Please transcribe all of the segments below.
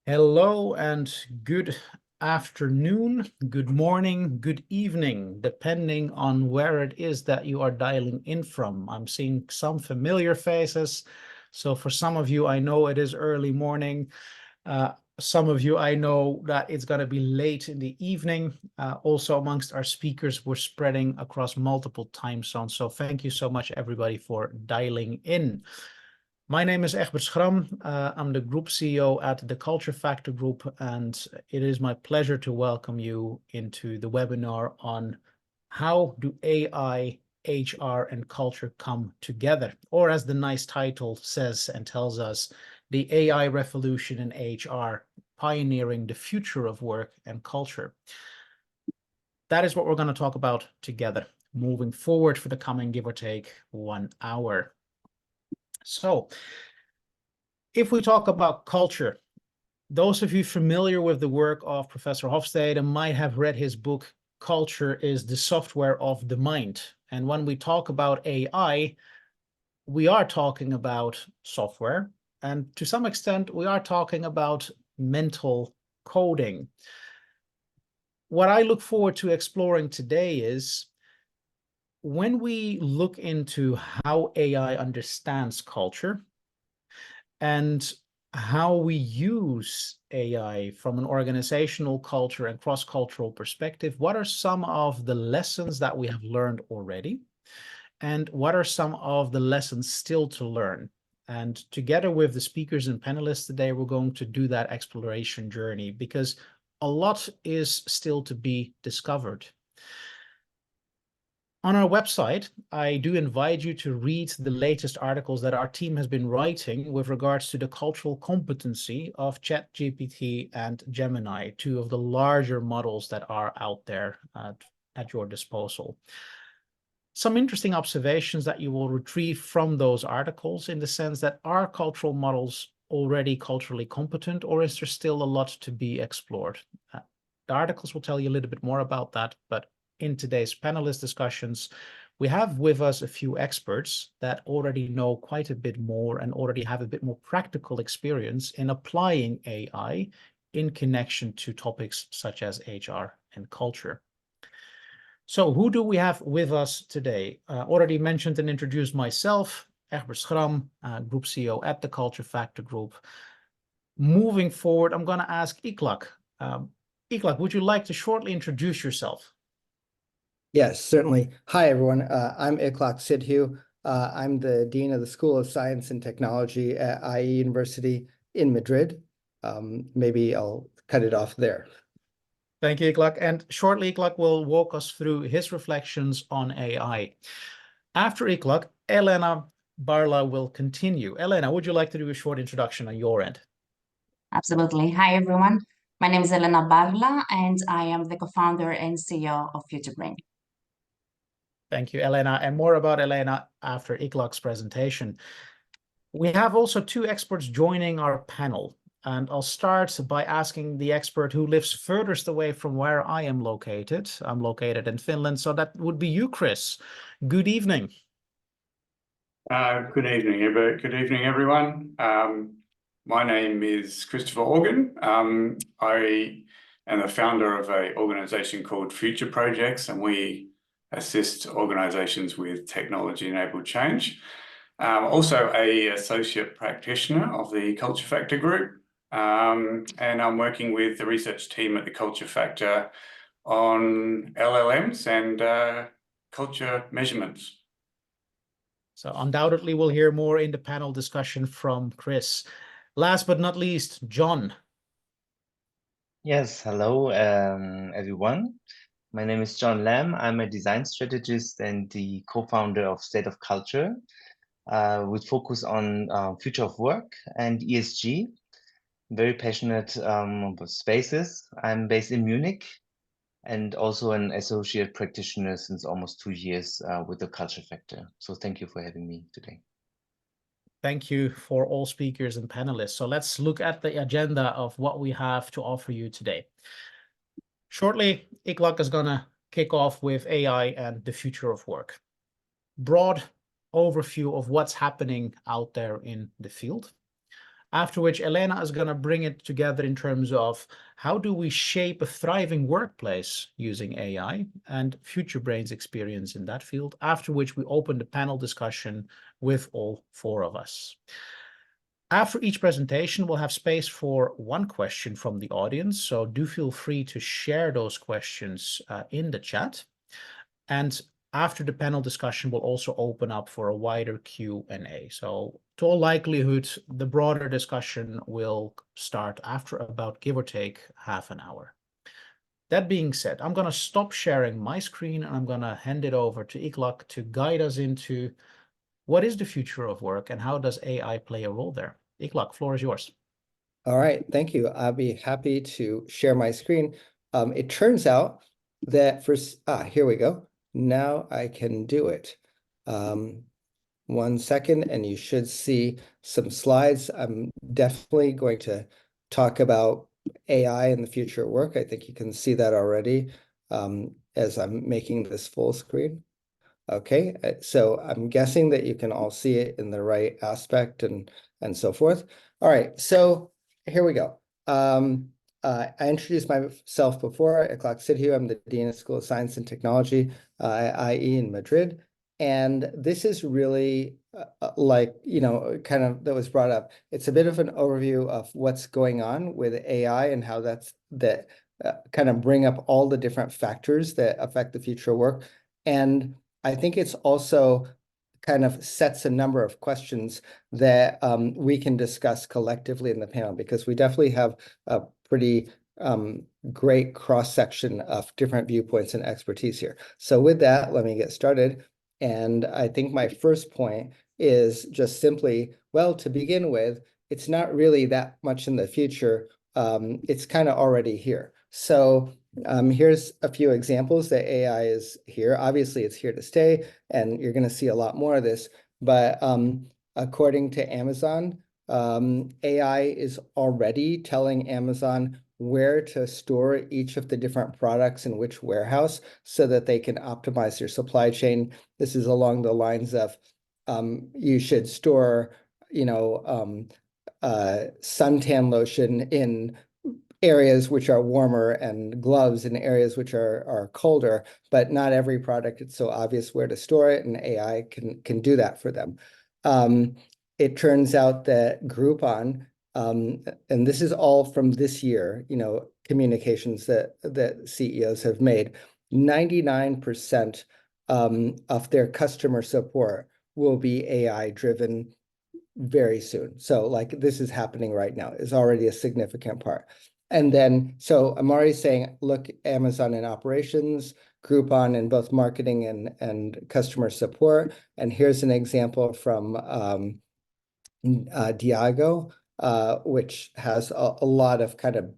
Hello and good afternoon, good morning, good evening, depending on where it is that you are dialing in from. I'm seeing some familiar faces. So for some of you, I know it is early morning. Some of you, I know that it's going to be late in the evening. Also amongst our speakers, we're spreading across multiple time zones. So thank you so much, everybody, for dialing in. My name is Egbert Schram. I'm the Group CEO at the Culture Factor Group, and it is my pleasure to welcome you into the webinar on how do AI, HR, and culture come together, or as the nice title says and tells us, the AI revolution in HR, pioneering the future of work and culture. That is what we're going to talk about together, moving forward for the coming, give or take, 1 hour. So, if we talk about culture, those of you familiar with the work of Professor Hofstede might have read his book, Culture is the Software of the Mind. And when we talk about AI, we are talking about software. And to some extent, we are talking about mental coding. What I look forward to exploring today is when we look into how AI understands culture, and how we use AI from an organizational culture and cross-cultural perspective, what are some of the lessons that we have learned already? And what are some of the lessons still to learn? And together with the speakers and panelists today, we're going to do that exploration journey because a lot is still to be discovered. On our website, I do invite you to read the latest articles that our team has been writing with regards to the cultural competency of ChatGPT and Gemini, two of the larger models that are out there at your disposal. Some interesting observations that you will retrieve from those articles in the sense that are cultural models already culturally competent, or is there still a lot to be explored? The articles will tell you a little bit more about that, but in today's panelist discussions, we have with us a few experts that already know quite a bit more and already have a bit more practical experience in applying AI in connection to topics such as HR and culture. So who do we have with us today? Already mentioned and introduced myself, Egbert Schram, Group CEO at the Culture Factor Group. Moving forward, I'm going to ask Iklak. Iklak, would you like to shortly introduce yourself? Yes, certainly. Hi, everyone. I'm Iklak Sidhu. I'm the Dean of the School of Science and Technology at IE University in Madrid. Maybe I'll cut it off there. Thank you, Iklak. And shortly, Iklak will walk us through his reflections on AI. After Iklak, Elena Barla will continue. Elena, would you like to do a short introduction on your end? Absolutely. Hi, everyone. My name is Elena Barla, and I am the co-founder and CEO of Brink. Thank you, Elena. And more about Elena after Iklak's presentation. We have also two experts joining our panel. And I'll start by asking the expert who lives furthest away from where I am located. I'm located in Finland, so that would be you, Chris. Good evening. Good evening, Ebert. Good evening, everyone. My name is Christopher Organ. I am the founder of an organization called Future Projects, and we assist organizations with technology-enabled change. Also an associate practitioner of the Culture Factor Group, and I'm working with the research team at the Culture Factor on LLMs and culture measurements. So undoubtedly we'll hear more in the panel discussion from Chris. Last but not least, John. Yes, hello, everyone. My name is John Lamb. I'm a design strategist and the co-founder of State of Culture, with focus on future of work and ESG. Very passionate about spaces. I'm based in Munich and also an associate practitioner since almost 2 years with the Culture Factor. So thank you for having me today. Thank you for all speakers and panelists. So let's look at the agenda of what we have to offer you today. Shortly, Iklak is going to kick off with AI and the future of work. Broad overview of what's happening out there in the field. After which Elena is going to bring it together in terms of how do we shape a thriving workplace using AI and Future Brain's experience in that field. After which we open the panel discussion with all four of us. After each presentation, we'll have space for one question from the audience, so do feel free to share those questions in the chat. And after the panel discussion, we'll also open up for a wider Q&A. So to all likelihood, the broader discussion will start after about, give or take, half an hour. That being said, I'm going to stop sharing my screen and I'm going to hand it over to Iklak to guide us into what is the future of work and how does AI play a role there? Iklak, floor is yours. All right, thank you. I'll be happy to share my screen. It turns out that here we go. Now I can do it. 1 second, and you should see some slides. I'm definitely going to talk about AI in the future of work. I think you can see that already as I'm making this full screen. Okay, so I'm guessing that you can all see it in the right aspect and so forth. All right, so here we go. I introduced myself before. Iklak Sidhu, I'm the Dean of School of Science and Technology at IE in Madrid. And this is really like, kind of that was brought up. It's a bit of an overview of what's going on with AI and how that kind of bring up all the different factors that affect the future of work. And I think it's also kind of sets a number of questions that we can discuss collectively in the panel, because we definitely have a pretty great cross-section of different viewpoints and expertise here. So with that, let me get started. And I think my first point is just simply, well, to begin with, it's not really that much in the future. It's kind of already here. So here's a few examples that AI is here. Obviously, it's here to stay, and you're going to see a lot more of this. But according to Amazon, AI is already telling Amazon where to store each of the different products in which warehouse so that they can optimize their supply chain. This is along the lines of you should store, suntan lotion in areas which are warmer and gloves in areas which are colder, but not every product, it's so obvious where to store it, and AI can do that for them. It turns out that Groupon, and this is all from this year, communications that CEOs have made, 99% of their customer support will be AI driven very soon. So like this is happening right now, is already a significant part. And then, so I'm already saying, look, Amazon in operations, Groupon in both marketing and customer support. And here's an example from Diageo, which has a lot of kind of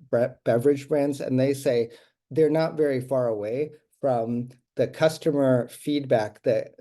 beverage brands. And they say they're not very far away from the customer feedback that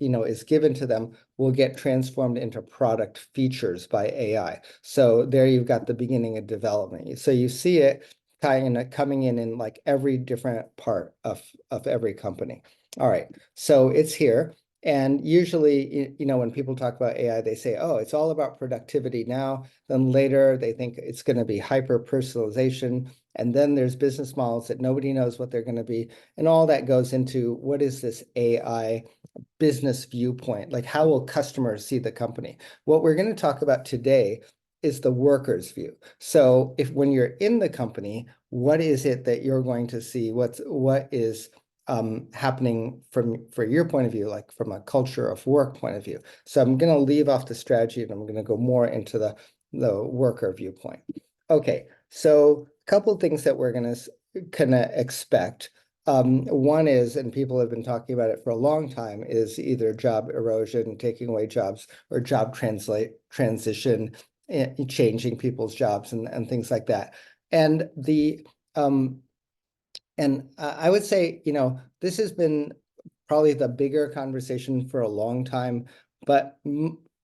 is given to them will get transformed into product features by AI. So there you've got the beginning of development. So you see it coming in like every different part of every company. All right, so it's here. And usually, when people talk about AI, they say, oh, it's all about productivity now. Then later they think it's going to be hyper personalization. And then there's business models that nobody knows what they're going to be. And all that goes into what is this AI business viewpoint? Like, how will customers see the company? What we're going to talk about today is the worker's view. So when you're in the company, what is it that you're going to see? What is happening for your point of view, like from a culture of work point of view. So I'm going to leave off the strategy and I'm going to go more into the worker viewpoint. Okay, so a couple of things that we're going to kind of expect. One is, and people have been talking about it for a long time, is either job erosion, taking away jobs, or job transition, changing people's jobs and things like that. And I would say, this has been probably the bigger conversation for a long time, but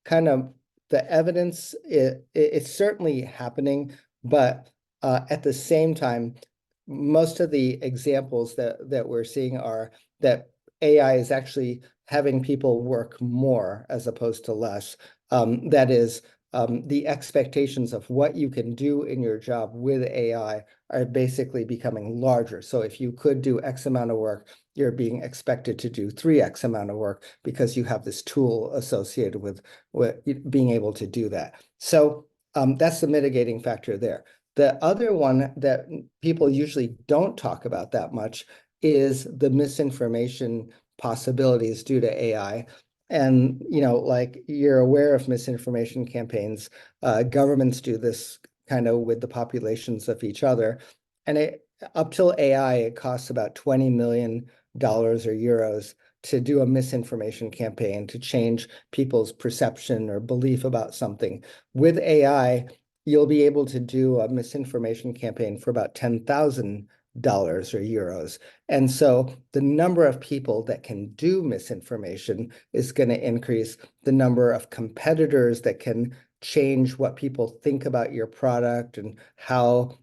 kind of the evidence, it's certainly happening, but at the same time, most of the examples that we're seeing are that AI is actually having people work more as opposed to less. That is, the expectations of what you can do in your job with AI are basically becoming larger. So if you could do X amount of work, you're being expected to do 3X amount of work because you have this tool associated with being able to do that. So that's the mitigating factor there. The other one that people usually don't talk about that much is the misinformation possibilities due to AI. And, like you're aware of misinformation campaigns. Governments do this kind of with the populations of each other. And up till AI, it costs about $20 million or euros to do a misinformation campaign to change people's perception or belief about something. With AI, you'll be able to do a misinformation campaign for about $10,000 or euros. And so the number of people that can do misinformation is going to increase. The number of competitors that can change what people think about your product and how,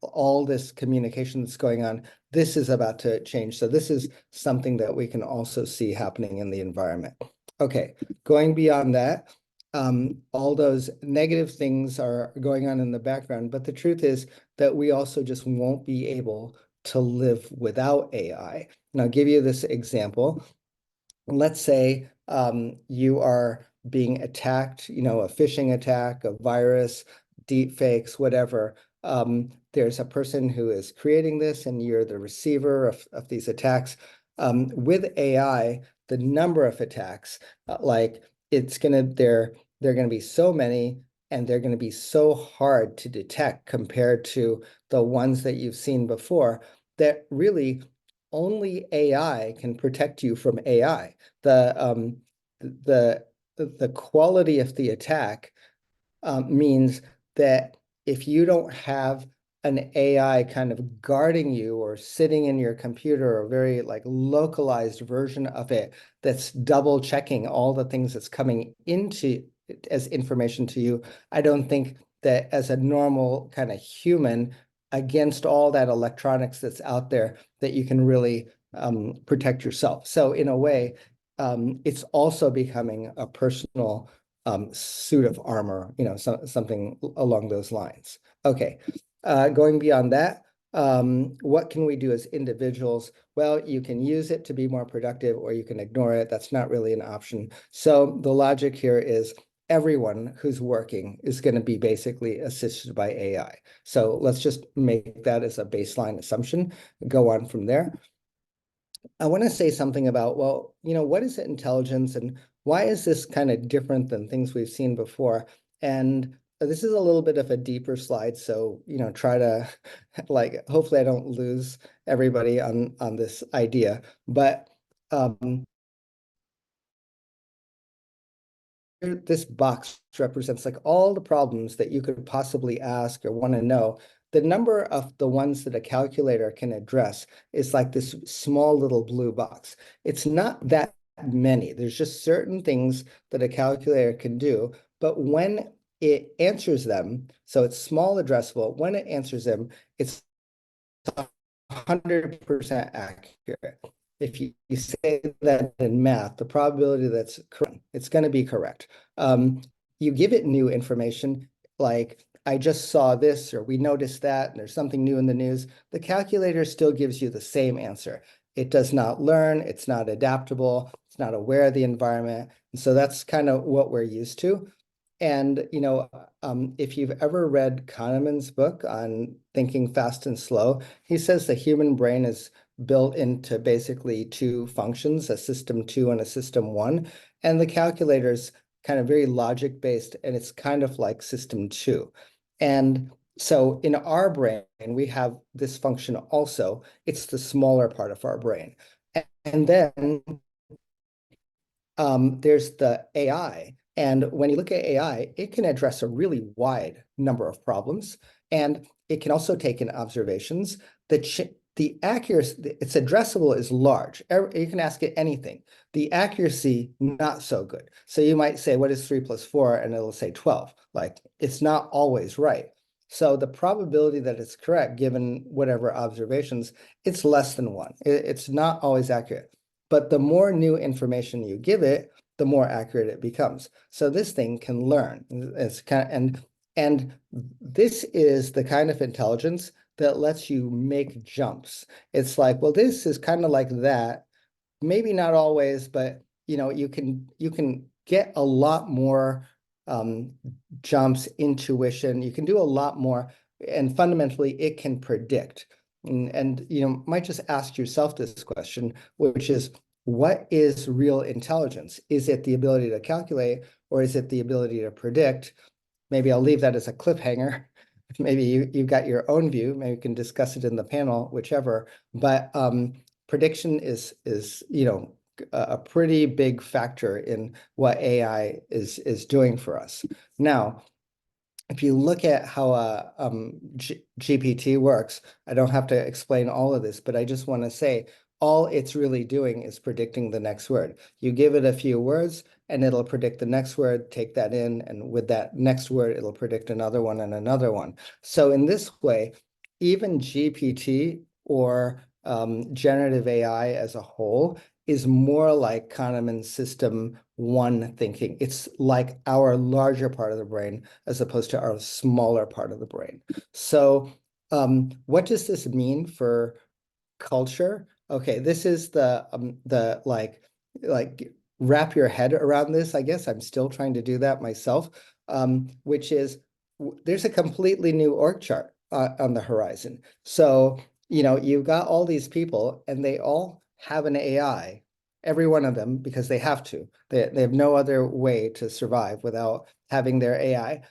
all this communication that's going on, this is about to change. So this is something that we can also see happening in the environment. Okay, going beyond that, all those negative things are going on in the background, but the truth is that we also just won't be able to live without AI. And I'll give you this example. Let's say you are being attacked, a phishing attack, a virus, deep fakes, whatever. There's a person who is creating this and you're the receiver of these attacks. With AI, the number of attacks, they're going to be so many, and they're going to be so hard to detect compared to the ones that you've seen before, that really only AI can protect you from AI. The quality of the attack means that if you don't have an AI kind of guarding you or sitting in your computer, or a very localized version of it that's double checking all the things that's coming into as information to you, I don't think that as a normal kind of human, against all that electronics that's out there, that you can really protect yourself. So in a way, it's also becoming a personal suit of armor, something along those lines. Okay, going beyond that, what can we do as individuals? Well, you can use it to be more productive, or you can ignore it. That's not really an option. So the logic here is everyone who's working is going to be basically assisted by AI. So let's just make that as a baseline assumption, go on from there. I want to say something about, well, what is intelligence, and why is this kind of different than things we've seen before? And this is a little bit of a deeper slide, so try to hopefully I don't lose everybody on this idea. But this box represents all the problems that you could possibly ask or want to know. The number of the ones that a calculator can address is like this small little blue box. It's not that many. There's just certain things that a calculator can do, but when it answers them, so it's small addressable, when it answers them, it's 100% accurate. If you say that in math, the probability that's correct, it's going to be correct. You give it new information, like I just saw this, or we noticed that, and there's something new in the news, the calculator still gives you the same answer. It does not learn, it's not adaptable, it's not aware of the environment. And so that's kind of what we're used to. And, if you've ever read Kahneman's book on thinking fast and slow, he says the human brain is built into basically two functions, a system 2 and a system 1. And the calculator's kind of very logic based, and it's kind of like system 2. And so in our brain, we have this function also. It's the smaller part of our brain. And then there's the AI. And when you look at AI, it can address a really wide number of problems. And it can also take in observations. The accuracy, its addressable is large. You can ask it anything. The accuracy, not so good. So you might say, what is 3 + 4? And it'll say 12. It's not always right. So the probability that it's correct, given whatever observations, it's less than 1. It's not always accurate. But the more new information you give it, the more accurate it becomes. So this thing can learn. It's and this is the kind of intelligence that lets you make jumps. It's like, well, this is kind of like that. Maybe not always, but you can get a lot more jumps, intuition. You can do a lot more, and fundamentally, it can predict. And might just ask yourself this question, which is, what is real intelligence? Is it the ability to calculate, or is it the ability to predict? Maybe I'll leave that as a cliffhanger. Maybe you've got your own view. Maybe you can discuss it in the panel, whichever. But prediction is a pretty big factor in what AI is doing for us. Now, if you look at how GPT works, I don't have to explain all of this, but I just want to say all it's really doing is predicting the next word. You give it a few words and it'll predict the next word, take that in, and with that next word, it'll predict another one and another one. So in this way, even GPT or generative AI as a whole is more like Kahneman System 1 thinking. It's like our larger part of the brain as opposed to our smaller part of the brain. So what does this mean for culture? Okay, this is the like wrap your head around this. I guess I'm still trying to do that myself, which is there's a completely new org chart on the horizon. So you've got all these people and they all have an AI, every one of them, because they have to. They have no other way to survive without having their AI.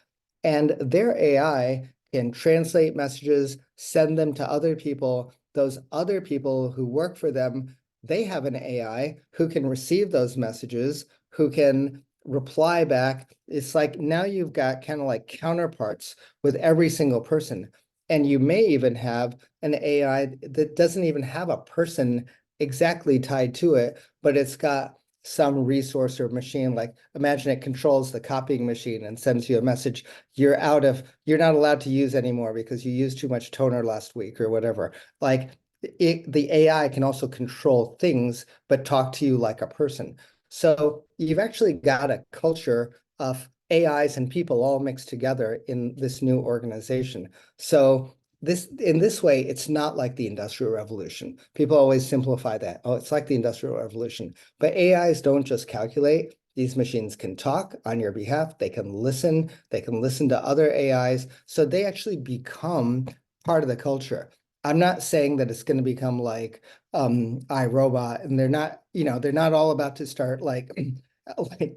And their AI can translate messages, send them to other people. Those other people who work for them, they have an AI who can receive those messages, who can reply back. It's like now you've got kind of like counterparts with every single person. And you may even have an AI that doesn't even have a person exactly tied to it, but it's got some resource or machine. Like imagine it controls the copying machine and sends you a message. You're not allowed to use anymore because you used too much toner last week or whatever. Like the AI can also control things, but talk to you like a person. So you've actually got a culture of AIs and people all mixed together in this new organization. So in this way, it's not like the Industrial Revolution. People always simplify that. Oh, it's like the Industrial Revolution. But AIs don't just calculate. These machines can talk on your behalf. They can listen. They can listen to other AIs. So they actually become part of the culture. I'm not saying that it's going to become like iRobot, and they're not all about to start like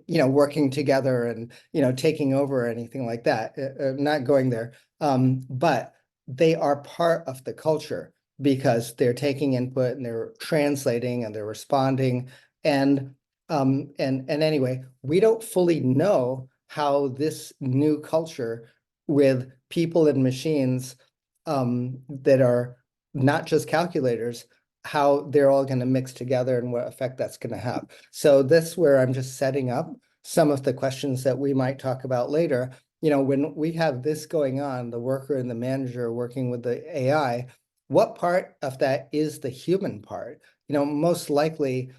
working together and taking over or anything like that. Not going there, but they are part of the culture because they're taking input and they're translating and they're responding. And anyway, we don't fully know how this new culture with people and machines that are not just calculators, how they're all going to mix together and what effect that's going to have. So that's where I'm just setting up some of the questions that we might talk about later. When we have this going on, the worker and the manager working with the AI, what part of that is the human part? Most likely,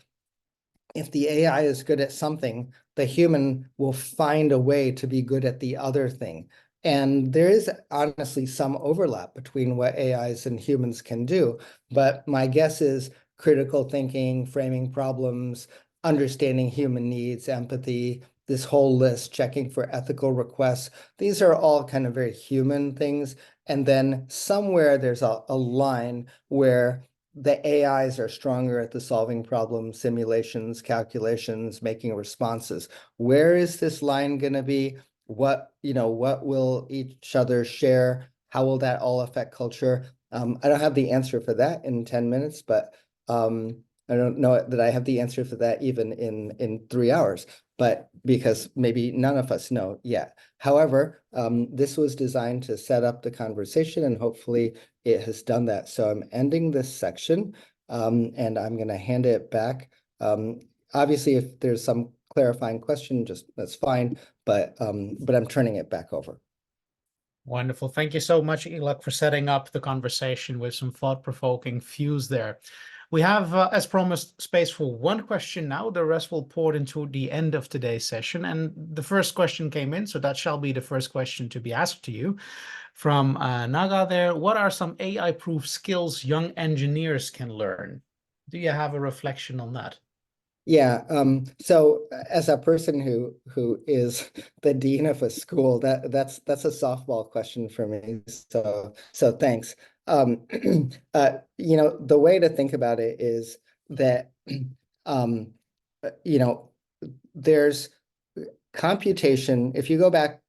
if the AI is good at something, the human will find a way to be good at the other thing. And there is honestly some overlap between what AIs and humans can do. But my guess is critical thinking, framing problems, understanding human needs, empathy, this whole list, checking for ethical requests. These are all kind of very human things. And then somewhere there's a line where the AIs are stronger at the solving problems, simulations, calculations, making responses. Where is this line going to be? What will each other share? How will that all affect culture? I don't have the answer for that in 10 minutes, but I don't know that I have the answer for that even in 3 hours, but because maybe none of us know yet. However, this was designed to set up the conversation and hopefully it has done that. So I'm ending this section and I'm going to hand it back. Obviously, if there's some clarifying question, just that's fine, but I'm turning it back over. Wonderful. Thank you so much, Elak, for setting up the conversation with some thought-provoking views there. We have, as promised, space for one question now. The rest will pour into the end of today's session. And the first question came in, so that shall be the first question to be asked to you. From Naga there, what are some AI-proof skills young engineers can learn? Do you have a reflection on that? Yeah, so as a person who is the dean of a school, that's a softball question for me. So thanks. You know, the way to think about it is that you know, there's computation. If you go back,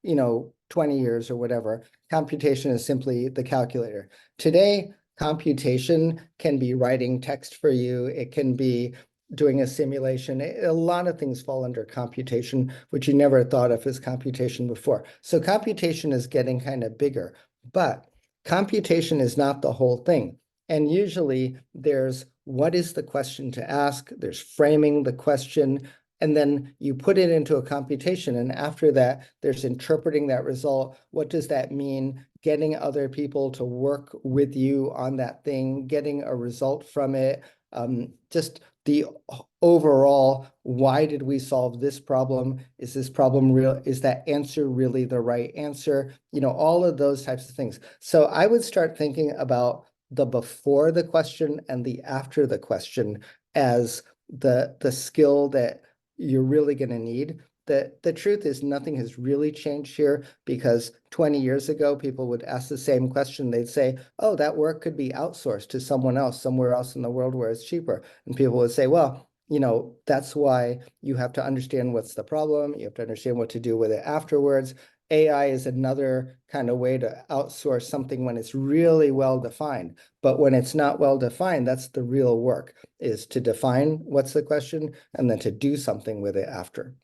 20 years or whatever, computation is simply the calculator. Today, computation can be writing text for you. It can be doing a simulation. A lot of things fall under computation, which you never thought of as computation before. So computation is getting kind of bigger, but computation is not the whole thing. And usually there's what is the question to ask, there's framing the question, and then you put it into a computation. And after that, there's interpreting that result. What does that mean? Getting other people to work with you on that thing, getting a result from it. Just the overall, why did we solve this problem? Is this problem real? Is that answer really the right answer? All of those types of things. So I would start thinking about the before the question and the after the question as the skill that you're really going to need. The truth is nothing has really changed here, because 20 years ago, people would ask the same question. They'd say, oh, that work could be outsourced to someone else, somewhere else in the world where it's cheaper. And people would say, well, that's why you have to understand what's the problem. You have to understand what to do with it afterwards. AI is another kind of way to outsource something when it's really well defined. But when it's not well defined, that's the real work, is to define what's the question and then to do something with it after.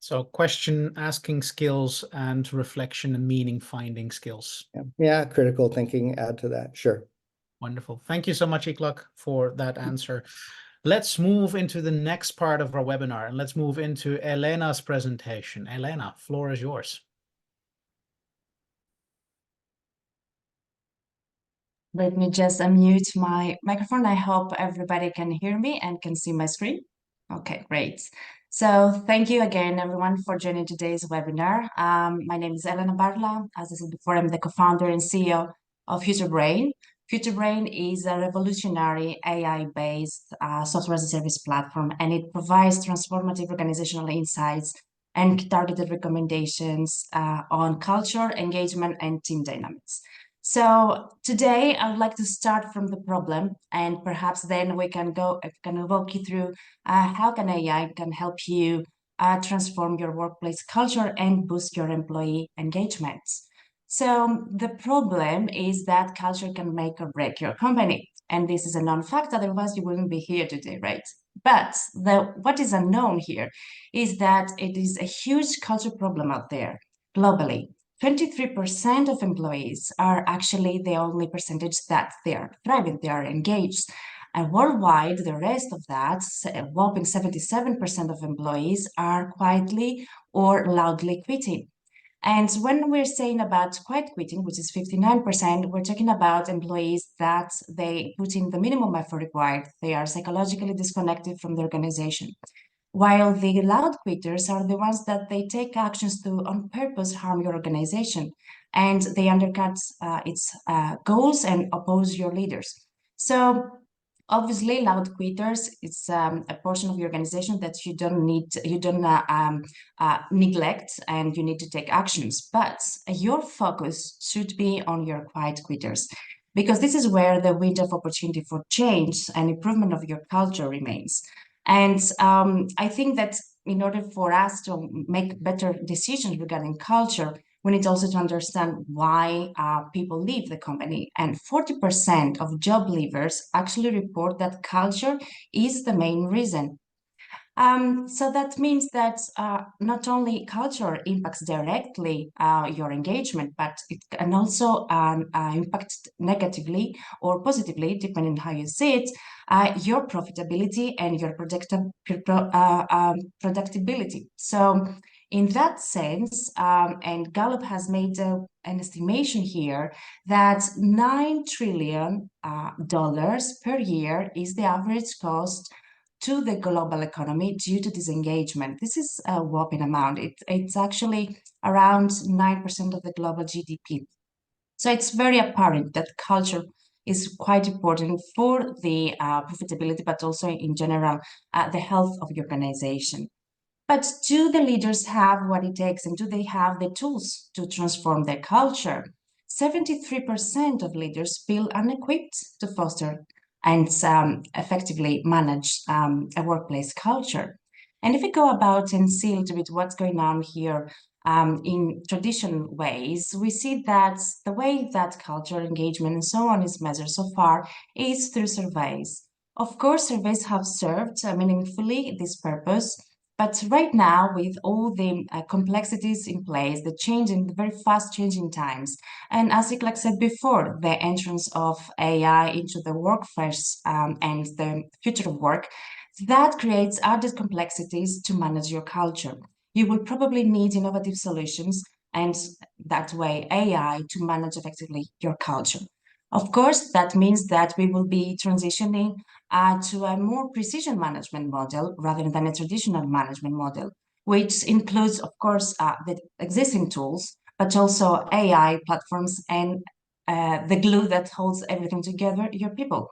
So question asking skills and reflection and meaning finding skills. Yeah, critical thinking, add to that. Sure. Wonderful. Thank you so much, Iklok, for that answer. Let's move into the next part of our webinar, and let's move into Elena's presentation. Elena, floor is yours. Let me just unmute my microphone. I hope everybody can hear me and can see my screen. Okay, great. So thank you again, everyone, for joining today's webinar. My name is Elena Barla. As I said before, I'm the co-founder and CEO of FutureBrain. FutureBrain is a revolutionary AI-based software as a service platform, and it provides transformative organizational insights and targeted recommendations on culture, engagement, and team dynamics. So today I would like to start from the problem, and perhaps then we can walk you through how can AI can help you transform your workplace culture and boost your employee engagement. So the problem is that culture can make or break your company, and this is a known fact. Otherwise, you wouldn't be here today, right? But what is unknown here is that it is a huge culture problem out there globally. 23% of employees are actually the only percentage that they are thriving, they are engaged. And worldwide, the rest of that, a whopping 77% of employees are quietly or loudly quitting. And when we're saying about quiet quitting, which is 59%, we're talking about employees that they put in the minimum effort required. They are psychologically disconnected from the organization. While the loud quitters are the ones that they take actions to on purpose harm your organization, and they undercut its goals and oppose your leaders. So obviously, loud quitters, it's a portion of your organization that you don't neglect, and you need to take actions. But your focus should be on your quiet quitters, because this is where the window of opportunity for change and improvement of your culture remains. And I think that in order for us to make better decisions regarding culture, we need also to understand why people leave the company. And 40% of job leavers actually report that culture is the main reason. So that means that not only culture impacts directly your engagement, but it can also impact negatively or positively, depending on how you see it, your profitability and your productivity. So In that sense, and Gallup has made an estimation here that $9 trillion per year is the average cost to the global economy due to disengagement. This is a whopping amount. It's actually around 9% of the global GDP. So it's very apparent that culture is quite important for the profitability, but also in general, the health of the organization. But do the leaders have what it takes, and do they have the tools to transform their culture? 73% of leaders feel unequipped to foster and effectively manage a workplace culture. And if we go about and see a little bit what's going on here in traditional ways, we see that the way that culture, engagement, and so on is measured so far is through surveys. Of course, surveys have served meaningfully this purpose, but right now, with all the complexities in place, the changing, the very fast changing times, and as Iklak said before, the entrance of AI into the workforce and the future of work, that creates added complexities to manage your culture. You will probably need innovative solutions and that way AI to manage effectively your culture. Of course, that means that we will be transitioning to a more precision management model rather than a traditional management model, which includes, of course, the existing tools, but also AI platforms and the glue that holds everything together, your people.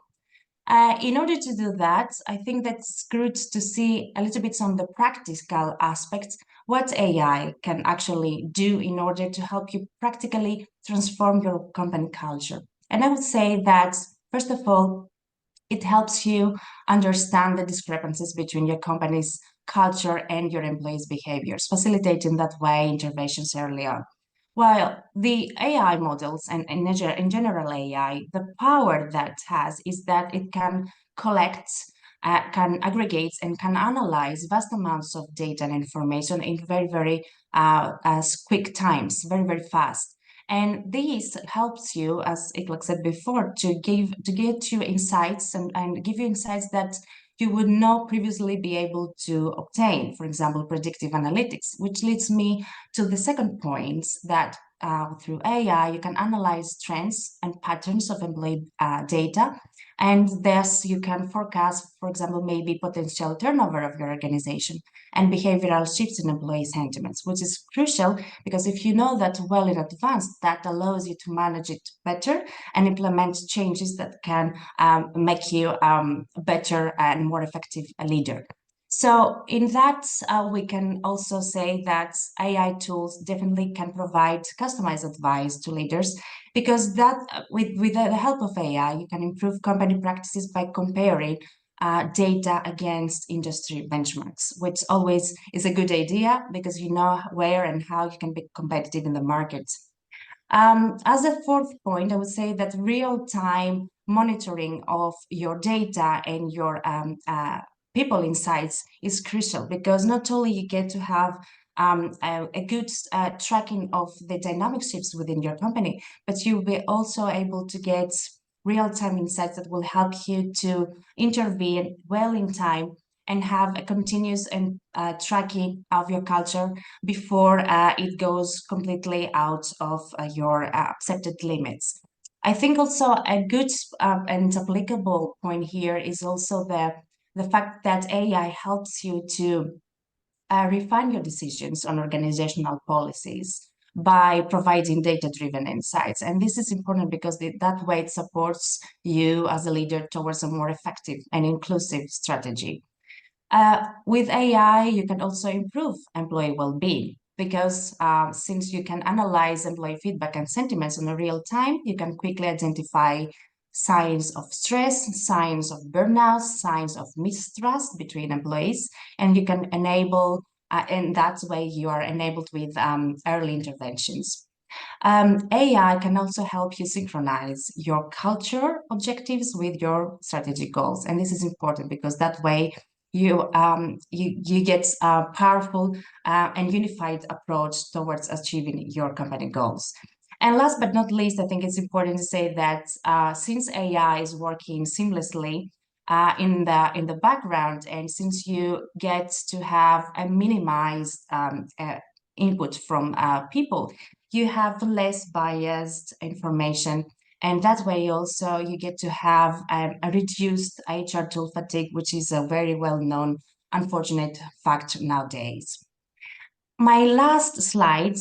In order to do that, I think that's good to see a little bit on the practical aspects, what AI can actually do in order to help you practically transform your company culture. And I would say that, first of all, it helps you understand the discrepancies between your company's culture and your employees' behaviors, facilitating that way interventions early on. While the AI models and in general AI, the power that has is that it can collect, can aggregate, and can analyze vast amounts of data and information in very as quick times, very fast. And this helps you, as Iklak said before, to get you insights and give you insights that you would not previously be able to obtain, for example, predictive analytics, which leads me to the second point that through AI, you can analyze trends and patterns of employee data, and thus you can forecast, for example, maybe potential turnover of your organization and behavioral shifts in employee sentiments, which is crucial because if you know that well in advance, that allows you to manage it better and implement changes that can make you a better and more effective leader. So in that, we can also say that AI tools definitely can provide customized advice to leaders because that with the help of AI, you can improve company practices by comparing data against industry benchmarks, which always is a good idea because you know where and how you can be competitive in the market. As a fourth point, I would say that real-time monitoring of your data and your people insights is crucial because not only you get to have a good tracking of the dynamic shifts within your company, but you'll be also able to get real-time insights that will help you to intervene well in time and have a continuous and tracking of your culture before it goes completely out of your accepted limits. I think also a good and applicable point here is also the fact that AI helps you to refine your decisions on organizational policies by providing data-driven insights. And this is important because that way it supports you as a leader towards a more effective and inclusive strategy. With AI, you can also improve employee well-being because since you can analyze employee feedback and sentiments in real time, you can quickly identify signs of stress, signs of burnout, signs of mistrust between employees, and you can enable, and that way you are enabled with early interventions. AI can also help you synchronize your culture objectives with your strategic goals, and this is important because that way you get a powerful and unified approach towards achieving your company goals. And last but not least, I think it's important to say that since AI is working seamlessly in the background, and since you get to have a minimized input from people, you have less biased information. And that way also you get to have a reduced HR tool fatigue, which is a very well-known unfortunate fact nowadays. My last slide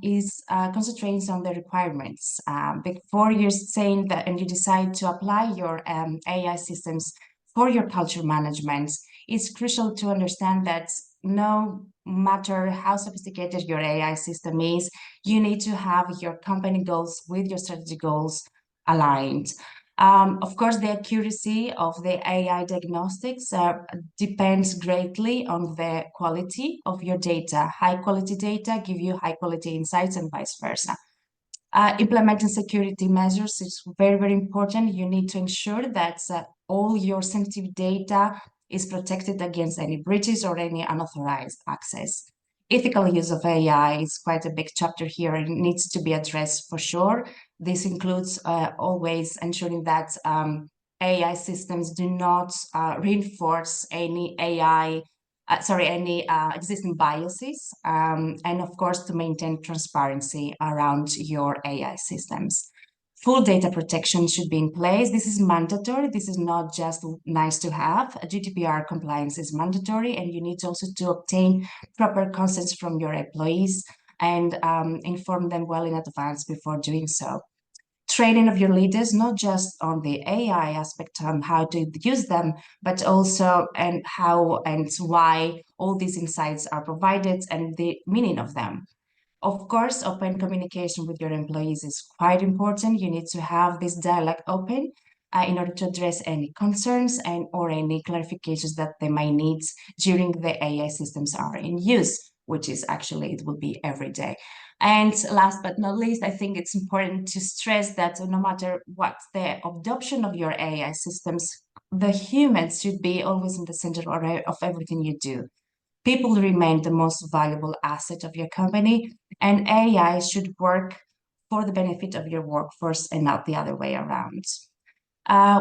is concentrating on the requirements. Before you're saying that and you decide to apply your AI systems for your culture management, it's crucial to understand that no matter how sophisticated your AI system is, you need to have your company goals with your strategy goals aligned. Of course, the accuracy of the AI diagnostics depends greatly on the quality of your data. High quality data give you high quality insights and vice versa. Implementing security measures is very, very important. You need to ensure that all your sensitive data is protected against any breaches or any unauthorized access. Ethical use of AI is quite a big chapter here and it needs to be addressed for sure. This includes always ensuring that AI systems do not reinforce any existing biases, and of course to maintain transparency around your AI systems. Full data protection should be in place. This is mandatory. This is not just nice to have. A GDPR compliance is mandatory, and you need also to obtain proper consents from your employees and inform them well in advance before doing so. Training of your leaders, not just on the AI aspect on how to use them, but also and how and why all these insights are provided and the meaning of them. Of course, open communication with your employees is quite important. You need to have this dialogue open in order to address any concerns and or any clarifications that they might need during the AI systems are in use, which is actually, it will be every day. And last but not least, I think it's important to stress that no matter what the adoption of your AI systems, the humans should be always in the center of everything you do. People remain the most valuable asset of your company, and AI should work for the benefit of your workforce and not the other way around.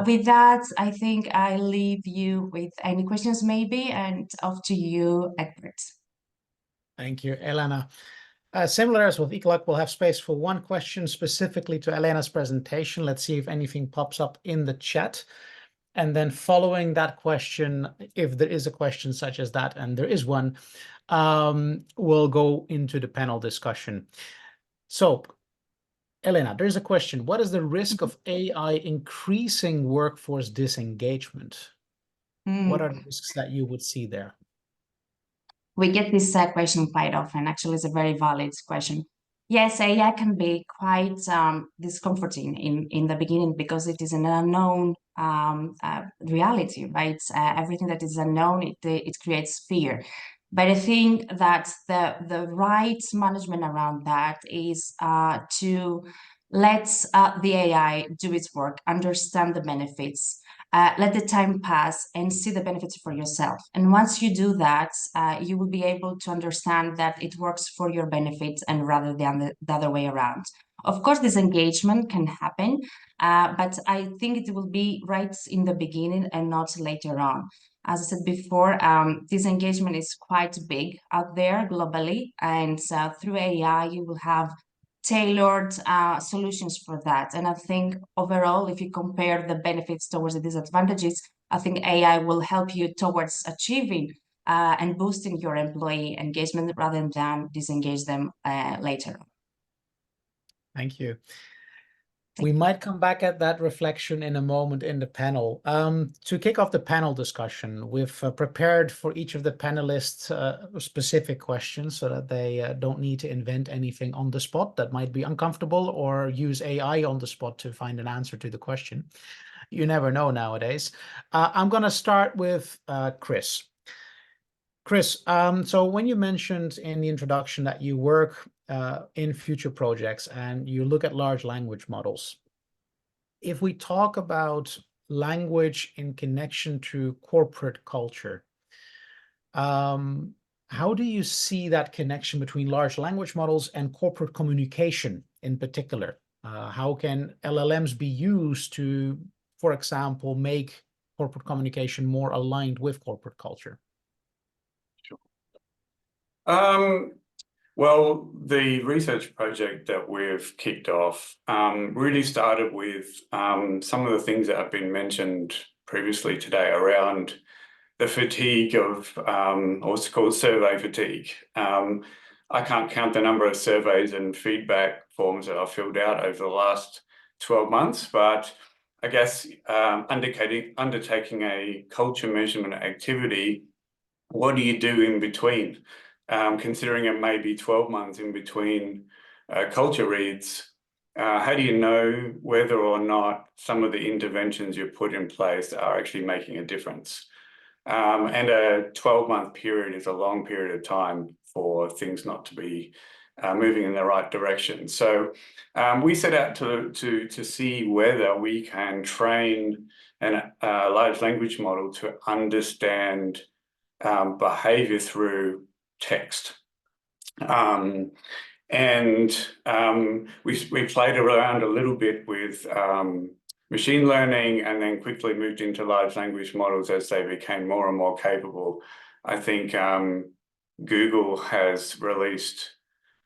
With that, I think I leave you with any questions maybe, and off to you, Egbert. Thank you, Elena. Similar as with Iklak, we'll have space for one question specifically to Elena's presentation. Let's see if anything pops up in the chat. And then following that question, if there is a question such as that, and there is one, we'll go into the panel discussion. So, Elena, there's a question. What is the risk of AI increasing workforce disengagement? What are the risks that you would see there? We get this question quite often. Actually, it's a very valid question. Yes, AI can be quite discomforting in the beginning because it is an unknown reality, right? Everything that is unknown, it creates fear. But I think that the right management around that is to let the AI do its work, understand the benefits, let the time pass and see the benefits for yourself. And once you do that, you will be able to understand that it works for your benefits and rather than the other way around. Of course, this engagement can happen, but I think it will be right in the beginning and not later on. As I said before, this engagement is quite big out there globally, and through AI, you will have tailored solutions for that. And I think overall, if you compare the benefits towards the disadvantages, I think AI will help you towards achieving and boosting your employee engagement rather than disengage them later. Thank you. We might come back at that reflection in a moment in the panel. To kick off the panel discussion, we've prepared for each of the panelists specific questions so that they don't need to invent anything on the spot that might be uncomfortable or use AI on the spot to find an answer to the question. You never know nowadays. I'm going to start with Chris. Chris, so when you mentioned in the introduction that you work in future projects and you look at large language models, if we talk about language in connection to corporate culture, how do you see that connection between large language models and corporate communication in particular? How can LLMs be used to, for example, make corporate communication more aligned with corporate culture? Sure. Well, the research project that we've kicked off really started with some of the things that have been mentioned previously today around the fatigue of, or what's called survey fatigue. I can't count the number of surveys and feedback forms that I've filled out over the last 12 months, but I guess undertaking a culture measurement activity, what do you do in between? Considering it may be 12 months in between culture reads, how do you know whether or not some of the interventions you put in place are actually making a difference? And a 12-month period is a long period of time for things not to be moving in the right direction. So we set out to see whether we can train a large language model to understand behavior through text. We played around a little bit with machine learning and then quickly moved into large language models as they became more and more capable. I think Google has released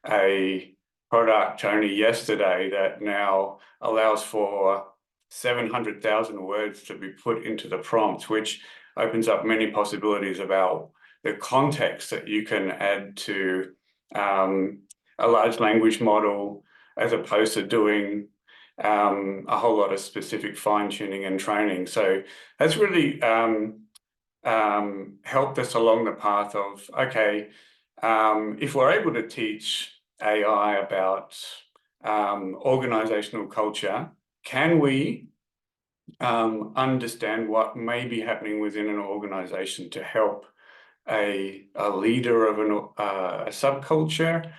a product only yesterday that now allows for 700,000 words to be put into the prompt, which opens up many possibilities about the context that you can add to a large language model, as opposed to doing a whole lot of specific fine-tuning and training. So that's really helped us along the path of, okay, if we're able to teach AI about organizational culture, can we understand what may be happening within an organization to help a leader of a subculture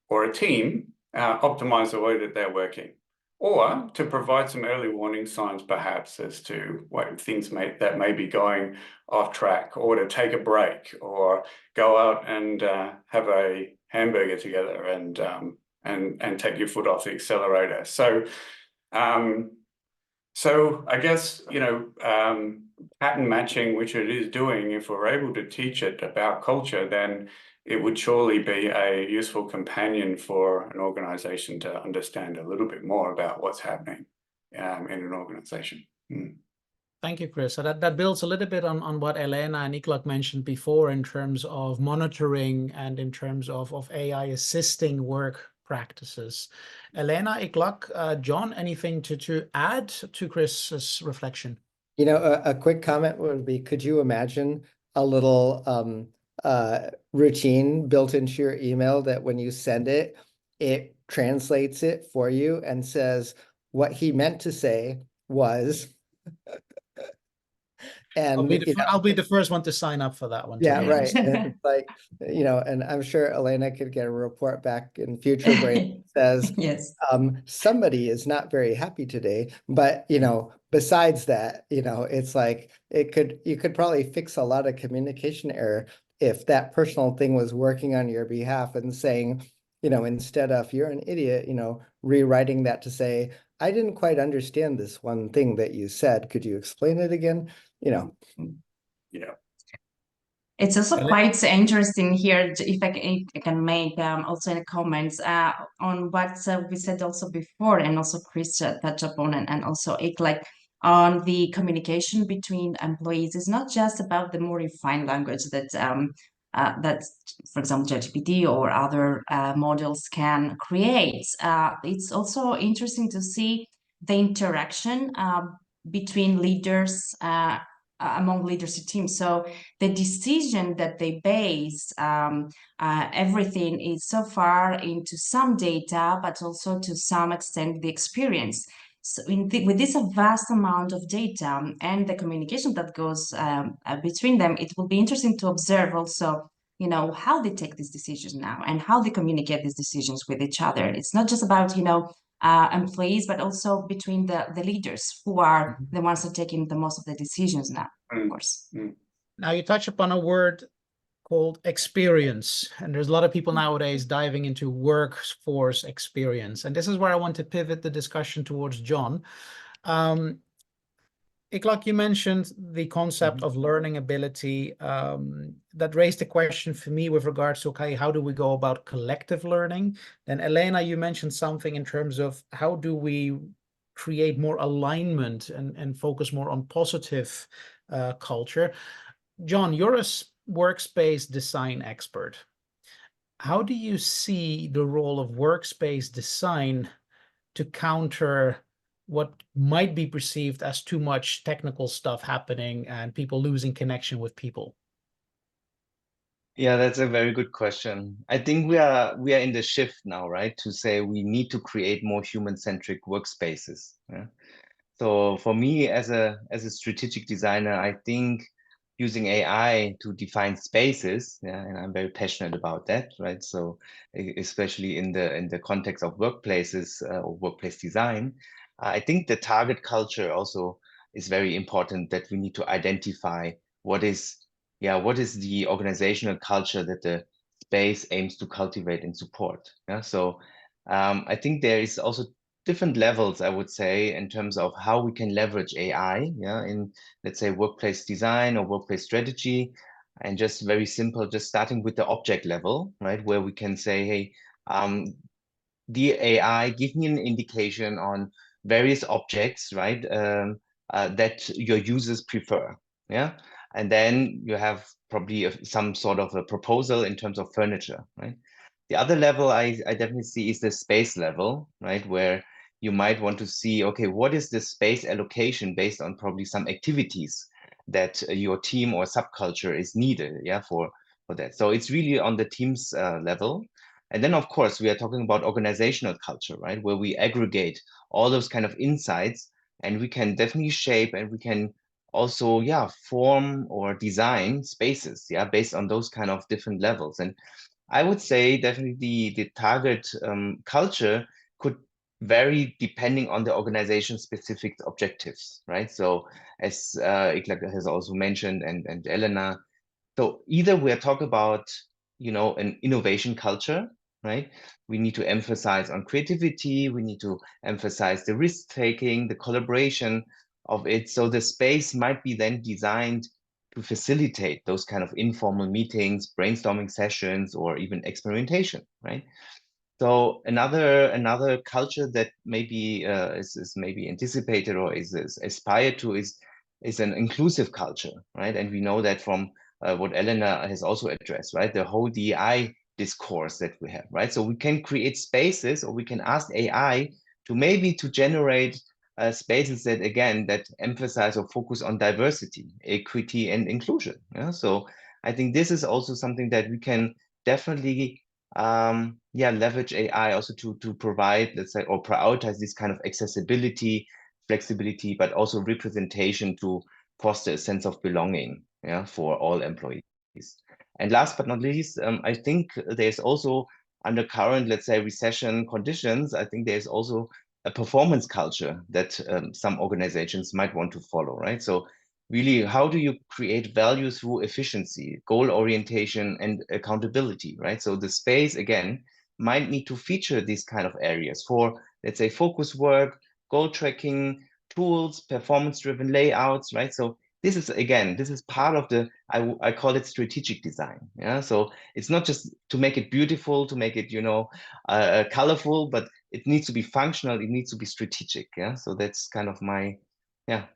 or a team optimize the way that they're working, or to provide some early warning signs perhaps as to what things that may be going off track, or to take a break, or go out and have a hamburger together and take your foot off the accelerator. So so I guess, you know, pattern matching, which it is doing, if we're able to teach it about culture, then it would surely be a useful companion for an organization to understand a little bit more about what's happening in an organization. Thank you, Chris. So that builds a little bit on what Elena and Iklak mentioned before in terms of monitoring and in terms of AI assisting work practices. Elena, Iklak, John, anything to add to Chris's reflection? You know, a quick comment would be, could you imagine a little routine built into your email that when you send it, it translates it for you and says what he meant to say was... And I'll be the first one to sign up for that one. Yeah, right. And it's like, you know, and I'm sure Elena could get a report back in future brain that says, yes, somebody is not very happy today. But, you know, besides that, you know, it's like you could probably fix a lot of communication error if that personal thing was working on your behalf and saying, you know, instead of "you're an idiot," you know, rewriting that to say, "I didn't quite understand this one thing that you said. Could you explain it again?" You know. Yeah. It's also quite interesting here, if I can make also in the comments on what we said also before, and also Chris touched upon, and also Iklak, on the communication between employees. It's not just about the more refined language that for example, ChatGPT or other models can create. It's also interesting to see the interaction between leaders, among leadership teams. So the decision that they base everything is so far into some data, but also to some extent the experience. So with this vast amount of data and the communication that goes between them, it will be interesting to observe also, you know, how they take these decisions now and how they communicate these decisions with each other. It's not just about, you know, employees, but also between the leaders who are the ones that are taking the most of the decisions now, of course. Now you touch upon a word called experience, and there's a lot of people nowadays diving into workforce experience, and this is where I want to pivot the discussion towards John. Iklak, you mentioned the concept of learning ability. That raised a question for me with regards to, okay, how do we go about collective learning? Then Elena, you mentioned something in terms of how do we create more alignment and focus more on positive culture. John, you're a workspace design expert. How do you see the role of workspace design to counter what might be perceived as too much technical stuff happening and people losing connection with people? Yeah, that's a very good question. I think we are in the shift now, right? To say we need to create more human-centric workspaces. Yeah? So for me, as a strategic designer, I think using AI to define spaces, yeah, and I'm very passionate about that, right? So especially in the context of workplaces or workplace design, I think the target culture also is very important, that we need to identify what is the organizational culture that the space aims to cultivate and support. Yeah, so I think there is also different levels, I would say, in terms of how we can leverage AI, yeah, in, let's say, workplace design or workplace strategy, and just very simple, just starting with the object level, right, where we can say, hey, the AI, give me an indication on various objects, right, that your users prefer, yeah, and then you have probably some sort of a proposal in terms of furniture, right. The other level I definitely see is the space level, right, where you might want to see, okay, what is the space allocation based on probably some activities that your team or subculture is needed, yeah, for that. So it's really on the team's level. And then, of course, we are talking about organizational culture, right, where we aggregate all those kind of insights, and we can definitely shape, and we can also, yeah, form or design spaces, yeah, based on those kind of different levels. And I would say definitely the target culture could vary depending on the organization specific objectives, right? So as Iklak has also mentioned, and Elena, so either we're talking about, an innovation culture, right? We need to emphasize on creativity, we need to emphasize the risk-taking, the collaboration of it. So the space might be then designed to facilitate those kind of informal meetings, brainstorming sessions, or even experimentation, right? So another culture that maybe is maybe anticipated or is aspired to is an inclusive culture, right? And we know that from what Elena has also addressed, right? The whole DEI discourse that we have, right? So we can create spaces, or we can ask AI to generate spaces that, again, that emphasize or focus on diversity, equity, and inclusion. Yeah. So I think this is also something that we can definitely leverage AI also to provide, let's say, or prioritize this kind of accessibility, flexibility, but also representation to foster a sense of belonging, yeah, for all employees. And last but not least, I think there's also, under current, let's say, recession conditions, I think there's also a performance culture that some organizations might want to follow, right? So really, how do you create value through efficiency, goal orientation, and accountability, right? So the space, again, might need to feature these kind of areas for, let's say, focus work, goal tracking, tools, performance-driven layouts, right? So this is part of the, I call it strategic design, yeah? So it's not just to make it beautiful, to make it, colorful, but it needs to be functional, it needs to be strategic, yeah? So that's kind of my, yeah.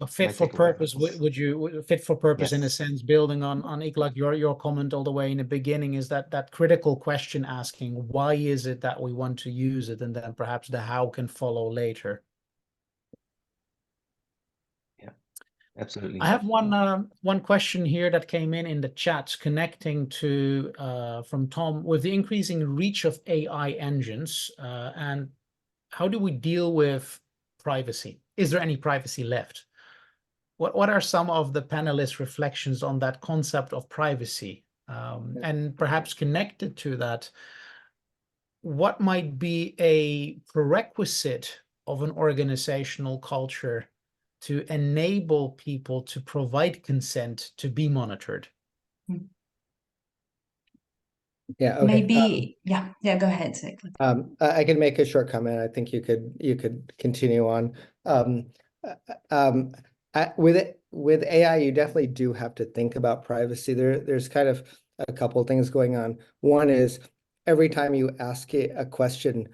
Fit for purpose, would you fit for purpose, Yes. in a sense, building on Iklak, your comment all the way in the beginning, is that critical question asking, why is it that we want to use it, and then perhaps the how can follow later. Yeah, absolutely. I have one question here that came in the chat, connecting to from Tom, with the increasing reach of AI engines, and how do we deal with privacy? Is there any privacy left? What are some of the panelists' reflections on that concept of privacy? And perhaps connected to that, what might be a prerequisite of an organizational culture to enable people to provide consent to be monitored? Yeah, okay. Maybe, go ahead. I can make a short comment. I think you could continue on. with AI, you definitely do have to think about privacy. There's kind of a couple things going on. One is every time you ask it a question,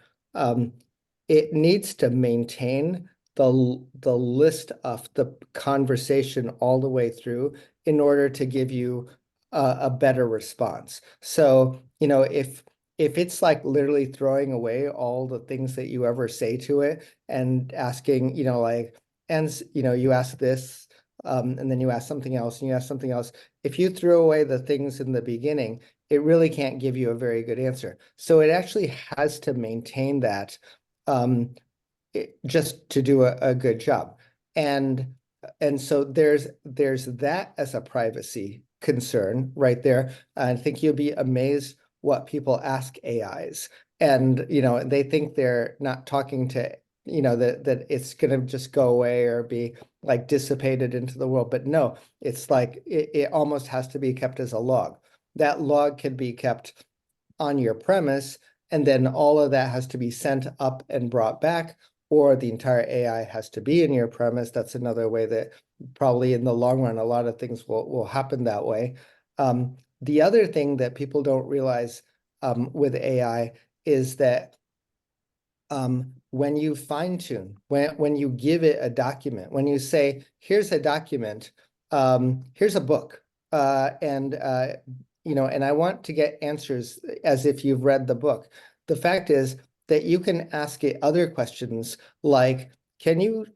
it needs to maintain the list of the conversation all the way through in order to give you a better response. So, you know, if it's like literally throwing away all the things that you ever say to it and asking, you know, like, and you know, you ask this, and then you ask something else, and you ask something else. If you throw away the things in the beginning, it really can't give you a very good answer. So it actually has to maintain that just to do a good job. And so there's that as a privacy concern right there. I think you'll be amazed what people ask AIs. And, you know, they think they're not talking to, you know, that it's going to just go away or be like dissipated into the world. But no, it's like it almost has to be kept as a log. That log can be kept on your premise, and then all of that has to be sent up and brought back, or the entire AI has to be in your premise. That's another way that probably in the long run, a lot of things will happen that way. The other thing that people don't realize with AI is that when you fine tune, when you give it a document, when you say, here's a document, here's a book, and you know, and I want to get answers as if you've read the book. The fact is that you can ask it other questions like, can you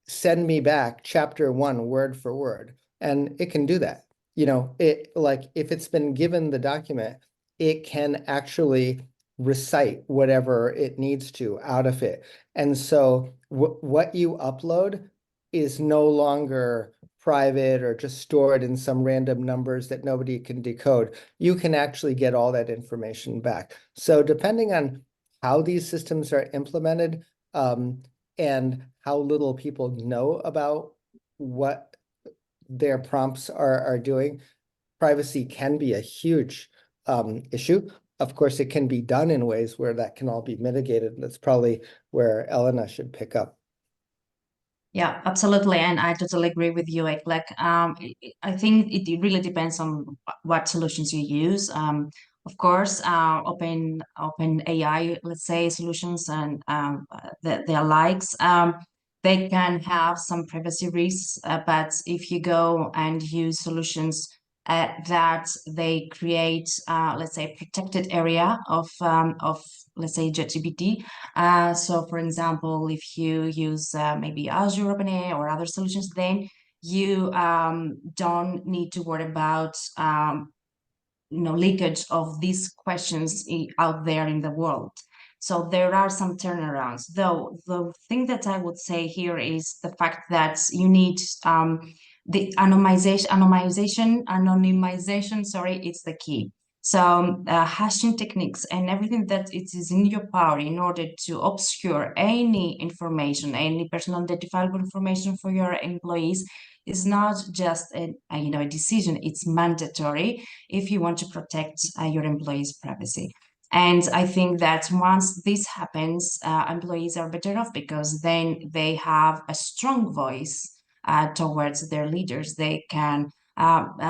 send me back chapter 1 word for word? And it can do that. You know, it like if it's been given the document, it can actually recite whatever it needs to out of it. And so what you upload is no longer private or just stored in some random numbers that nobody can decode. You can actually get all that information back. So depending on how these systems are implemented, and how little people know about what their prompts are doing, privacy can be a huge issue. Of course, it can be done in ways where that can all be mitigated. That's probably where Elena should pick up. Yeah, absolutely. And I totally agree with you. I think it really depends on what solutions you use. Of course, open AI, let's say, solutions and their likes, they can have some privacy risks. But if you go and use solutions that they create, let's say, protected area of let's say ChatGPT. So for example, if you use maybe Azure OpenAI or other solutions, then you don't need to worry about leakage of these questions out there in the world. So there are some turnarounds. Though the thing that I would say here is the fact that you need the anonymization, sorry, it's the key. So hashing techniques and everything that it is in your power in order to obscure any information, any personal identifiable information for your employees is not just a decision, it's mandatory if you want to protect your employees' privacy. And I think that once this happens, employees are better off because then they have a strong voice towards their leaders. They can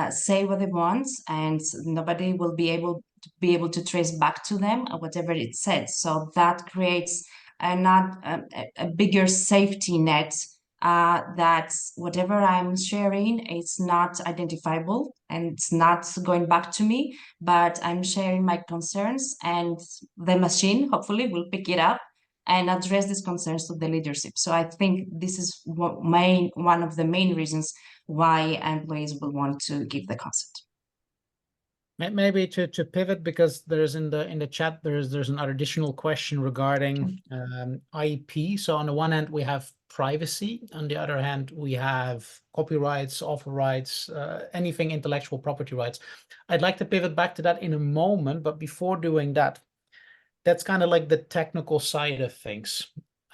say what they want, and nobody will be able to trace back to them whatever it said. So that creates a bigger safety net. That whatever I'm sharing, it's not identifiable and it's not going back to me, but I'm sharing my concerns, and the machine hopefully will pick it up and address these concerns to the leadership. So I think this is one of the main reasons why employees will want to give the consent. Maybe to pivot, because there's in the chat there's an additional question regarding IP. So on the one hand we have privacy, on the other hand we have copyrights, author rights, anything intellectual property rights. I'd like to pivot back to that in a moment, but before doing that, that's kind of like the technical side of things.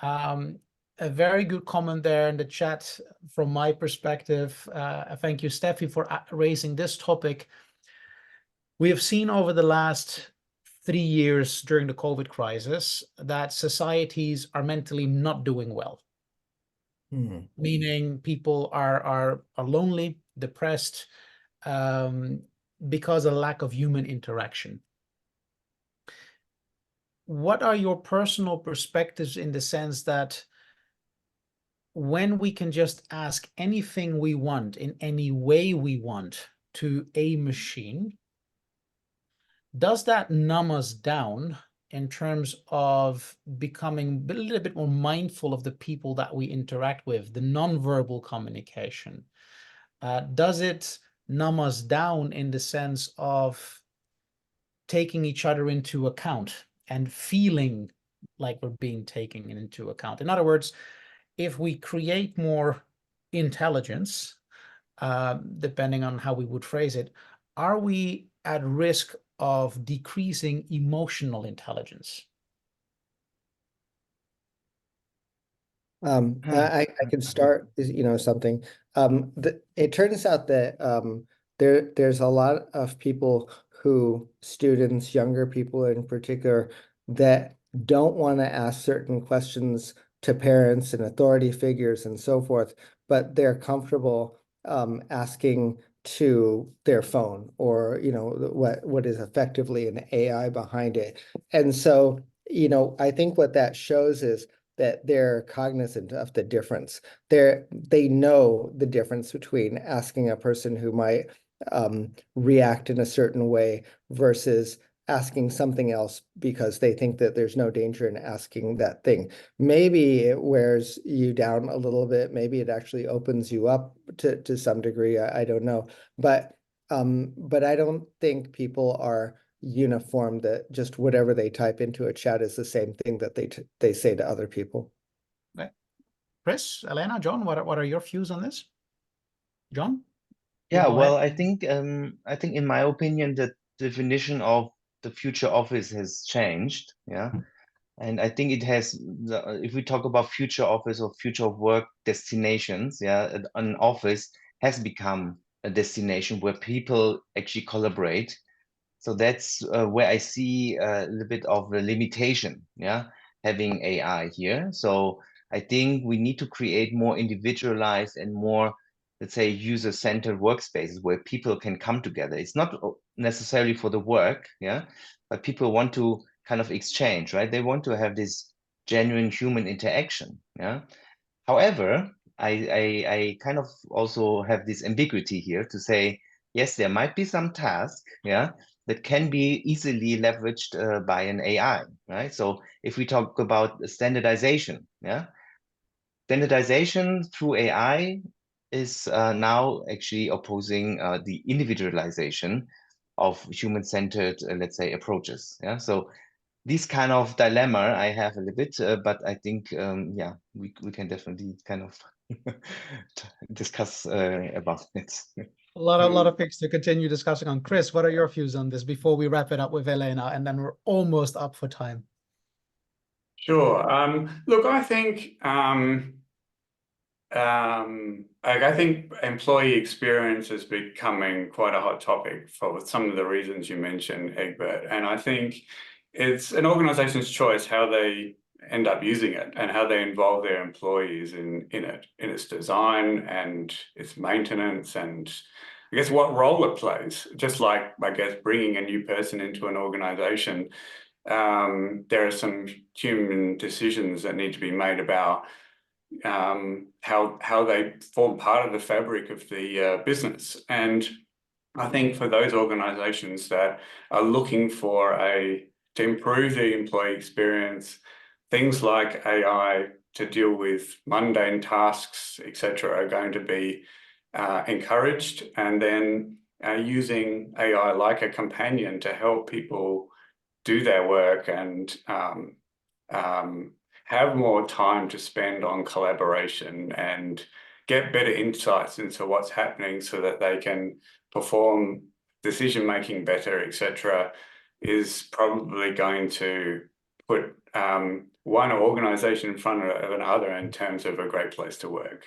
A very good comment there in the chat from my perspective. Thank you, Steffi, for raising this topic. We have seen over the last 3 years during the COVID crisis that societies are mentally not doing well. meaning people are lonely, depressed, because of lack of human interaction. What are your personal perspectives in the sense that when we can just ask anything we want in any way we want to a machine, does that numb us down in terms of becoming a little bit more mindful of the people that we interact with, the nonverbal communication? Does it numb us down in the sense of taking each other into account and feeling like we're being taken into account? In other words, if we create more intelligence, depending on how we would phrase it, are we at risk of decreasing emotional intelligence? I could start, something. It turns out that there's a lot of people students, younger people in particular, that don't want to ask certain questions to parents and authority figures and so forth, but they're comfortable asking to their phone or, what is effectively an AI behind it. And so, I think what that shows is that they're cognizant of the difference. They know the difference between asking a person who might react in a certain way versus asking something else because they think that there's no danger in asking that thing. Maybe it wears you down a little bit. Maybe it actually opens you up to some degree. I don't know. But I don't think people are uniform that just whatever they type into a chat is the same thing that they say to other people. Okay. Chris, Elena, John, what are your views on this? John? Yeah, Go well, ahead. I think in my opinion, the definition of the future office has changed. Yeah. And I think it has, if we talk about future office or future of work destinations, yeah, an office has become a destination where people actually collaborate. So that's where I see a little bit of a limitation, yeah, having AI here. So I think we need to create more individualized and more, let's say, user-centered workspaces where people can come together. It's not necessarily for the work, yeah, but people want to kind of exchange, right? They want to have this genuine human interaction, yeah. However, I kind of also have this ambiguity here to say, yes, there might be some task, yeah, that can be easily leveraged by an AI, right? So if we talk about standardization, yeah, standardization through AI is now actually opposing the individualization of human-centered, let's say, approaches. Yeah, so this kind of dilemma I have a little bit, but I think, yeah, we can definitely kind of discuss about it. A lot of things to continue discussing on. Chris, what are your views on this before we wrap it up with Elena, and then we're almost up for time? Sure. Look, I think employee experience is becoming quite a hot topic for some of the reasons you mentioned, Egbert. And I think it's an organization's choice how they end up using it and how they involve their employees in it, in its design and its maintenance, and I guess what role it plays. Just like, I guess, bringing a new person into an organization, there are some human decisions that need to be made about how they form part of the fabric of the business. And I think for those organizations that are looking to improve the employee experience, things like AI to deal with mundane tasks, etc., are going to be encouraged. And then using AI like a companion to help people do their work and have more time to spend on collaboration and get better insights into what's happening so that they can perform decision making better, etc., is probably going to put one organization in front of another in terms of a great place to work.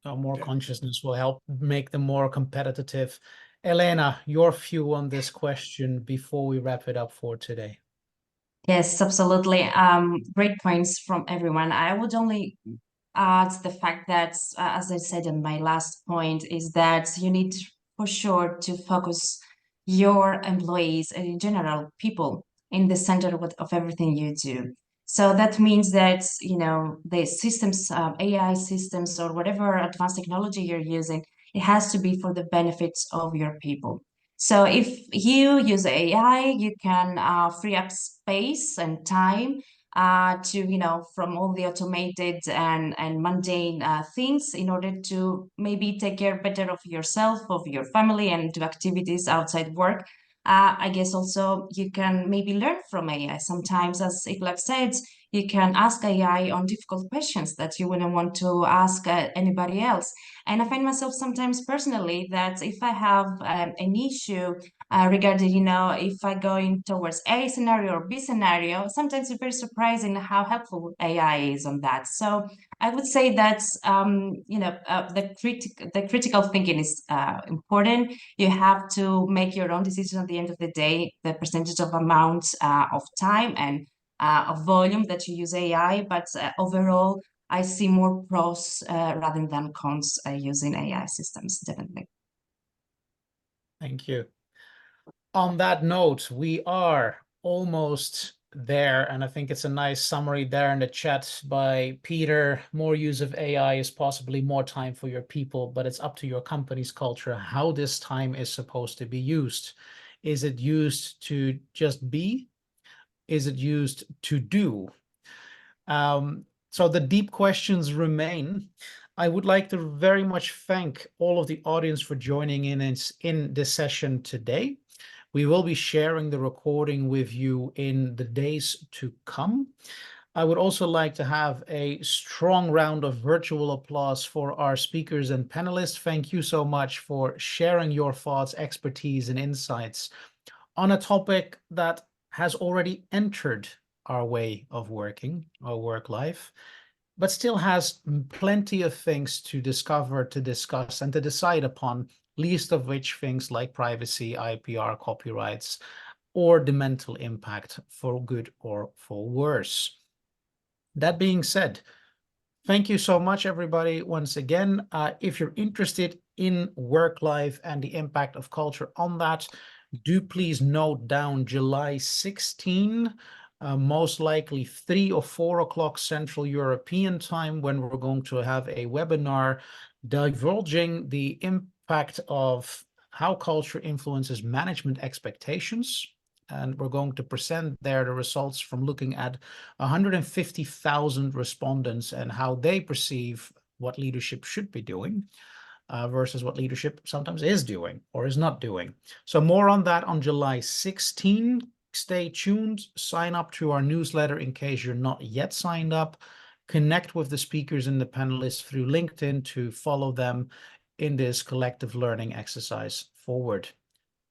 More consciousness will help make them more competitive. Elena, your view on this question before we wrap it up for today. Yes, absolutely. Great points from everyone. I would only adds the fact that, as I said in my last point, is that you need for sure to focus your employees and in general people in the center of everything you do. So that means that, you know, the systems, AI systems or whatever advanced technology you're using, it has to be for the benefits of your people. So if you use AI, you can free up space and time to, you know, from all the automated and mundane things in order to maybe take care better of yourself, of your family, and do activities outside work. I guess also you can maybe learn from AI. Sometimes, as Iglak said, you can ask AI on difficult questions that you wouldn't want to ask anybody else. And I find myself sometimes personally that if I have an issue regarding, you know, if I go in towards A scenario or B scenario, sometimes it's very surprising how helpful AI is on that. So I would say that, you know, the critical thinking is important. You have to make your own decision at the end of the day, the percentage of amount of time and of volume that you use AI, but overall, I see more pros rather than cons using AI systems, definitely. Thank you. On that note, we are almost there, and I think it's a nice summary there in the chat by Peter. More use of AI is possibly more time for your people, but it's up to your company's culture how this time is supposed to be used. Is it used to just be? Is it used to do? So the deep questions remain. I would like to very much thank all of the audience for joining in this session today. We will be sharing the recording with you in the days to come. I would also like to have a strong round of virtual applause for our speakers and panelists. Thank you so much for sharing your thoughts, expertise, and insights on a topic that has already entered our way of working, our work life, but still has plenty of things to discover, to discuss, and to decide upon, least of which things like privacy, IPR, copyrights, or the mental impact for good or for worse. That being said, thank you so much, everybody. Once again, if you're interested in work life and the impact of culture on that, do please note down July 16, most likely 3 or 4 o'clock Central European time, when we're going to have a webinar divulging the impact of how culture influences management expectations. And we're going to present there the results from looking at 150,000 respondents and how they perceive what leadership should be doing versus what leadership sometimes is doing or is not doing. So more on that on July 16. Stay tuned, sign up to our newsletter in case you're not yet signed up. Connect with the speakers and the panelists through LinkedIn to follow them in this collective learning exercise forward.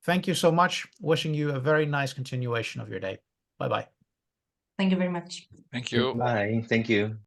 Thank you so much. Wishing you a very nice continuation of your day. Bye-bye. Thank you very much. Thank you. Bye. Thank you.